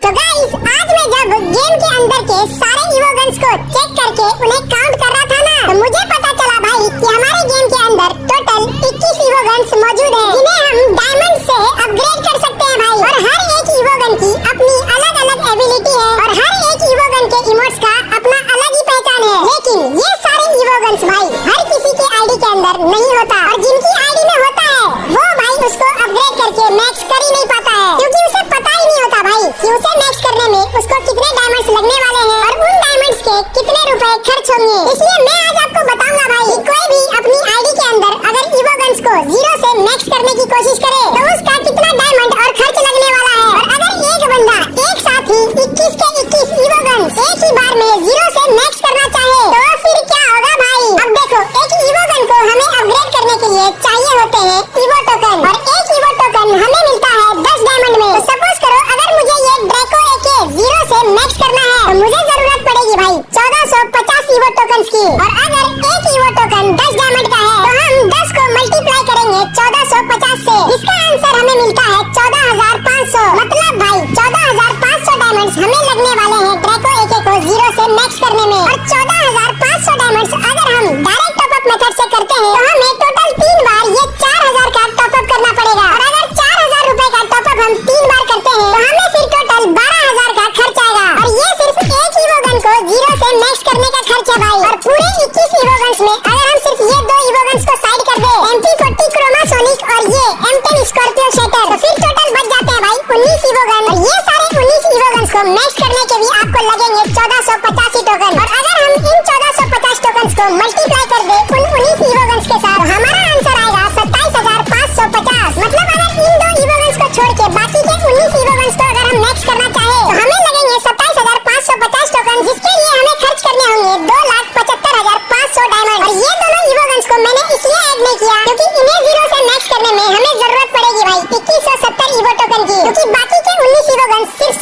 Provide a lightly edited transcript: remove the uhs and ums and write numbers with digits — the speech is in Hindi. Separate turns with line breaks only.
तो गाइस आज मैं जब गेम के अंदर के सारे इवोगन्स को चेक करके उन्हें काउंट कर रहा था ना, तो मुझे पता चला भाई कि हमारे गेम के अंदर टोटल 21 इवोगन्स मौजूद हैं, जिन्हें हम डायमंड से अपग्रेड कर सकते हैं भाई। और हर एक इवोगन की अपनी अलग अलग एबिलिटी है और हर एक इवोगन के इमोट्स का अपना अलग ही पहचान है। लेकिन ये सारे इवोगन्स भाई हर किसी के आईडी के अंदर नहीं होता, और जिनकी आईडी में होता है वो भाई उसको अपग्रेड करके मैक्स कर ही नहीं पाता है, क्योंकि उसे पता ही नहीं होता भाई कि उसे मैक्स करने में उसको कितने डायमंड्स लगने वाले हैं और उन डायमंड्स के कितने रुपए खर्च होंगे। इसलिए मैं आज आपको बताऊंगा भाई कि कोई भी अपनी आईडी के अंदर अगर इवोगन्स को 0 से मैक्स करने की कोशिश करे तो उसका कितना डायमंड और खर्च लगने वाला है। और अगर एक बंदा एक साथ ही 21 के 21 इवोगन्स एक ही बार में 0 से मैक्स करना चाहे तो फिर क्या होगा भाई। अब देखो, एक इवोगन को हमें अपग्रेड करने के लिए चाहिए होते हैं इवो टोकन, और एक इवो टोकन हमें मिलता है 10 डायमंड में। तो सपोज करो अगर मुझे ये ड्रैको एके 0 से मैक्स करना है तो मुझे जरूरत पड़ेगी भाई 1450 इवो टोकन्स की। और अगर एक इवो टोकन 10 डायमंड का है तो हम 10 को मल्टीप्लाई करेंगे 1450 से, इसका आंसर हमें मिलता है 14,500। मतलब भाई 14,500 डायमंड्स हमें लगने वाले हैं ड्रैको एके को 0 से मैक्स करने में। और 14,500 डायमंड्स अगर हम डायरेक्ट टॉपअप मेथड से करते हैं तो हमें टोटल 3 बार ये 4,000 का टॉपअप करना पड़ेगा। और अगर 4,000 रुपए का टॉपअप हम 3 बार करते हैं तो हमें फिर टोटल 12,000 का खर्च आएगा। और ये सिर्फ एक इवोगन को 0 से मैक्स करने का खर्च है भाई। और पूरे 21 इवोगन्स में अगर हम सिर्फ ये 2 इवोगन्स को साइड कर दे, MP40 क्रोमासोनिक और ये M10 स्कॉर्पियो शैटर, तो फिर टोटल बच जाते हैं भाई 19 इवोगन। और ये सारे 19 इवोगन्स को मैक्स करने के भी आपको लगेंगे 1485 टोकन। और अगर हम इन 1450 टोकन्स को मल्टीप्लाई कर दे उन 19 इवोगन्स के साथ, तो हमारा आंसर आएगा 27,550। मतलब अगर इन 2 इवोगन्स को छोड़ के बाकी के 19 इवोगन्स को अगर हम मैक्स करना चाहे तो हमें लगेंगे 27,550 टोकन, जिसके लिए हमें खर्च करने होंगे 2,75,500 डायमंड। और ये दोनों इवोगन्स को मैंने इसलिए ऐड नहीं किया क्योंकि इन्हें 0 से मैक्स करने में हमें जरूरत पड़ेगी भाई 2170 इवो टोकन की, क्योंकि बाकी के 19 इवोगन्स सिर्फ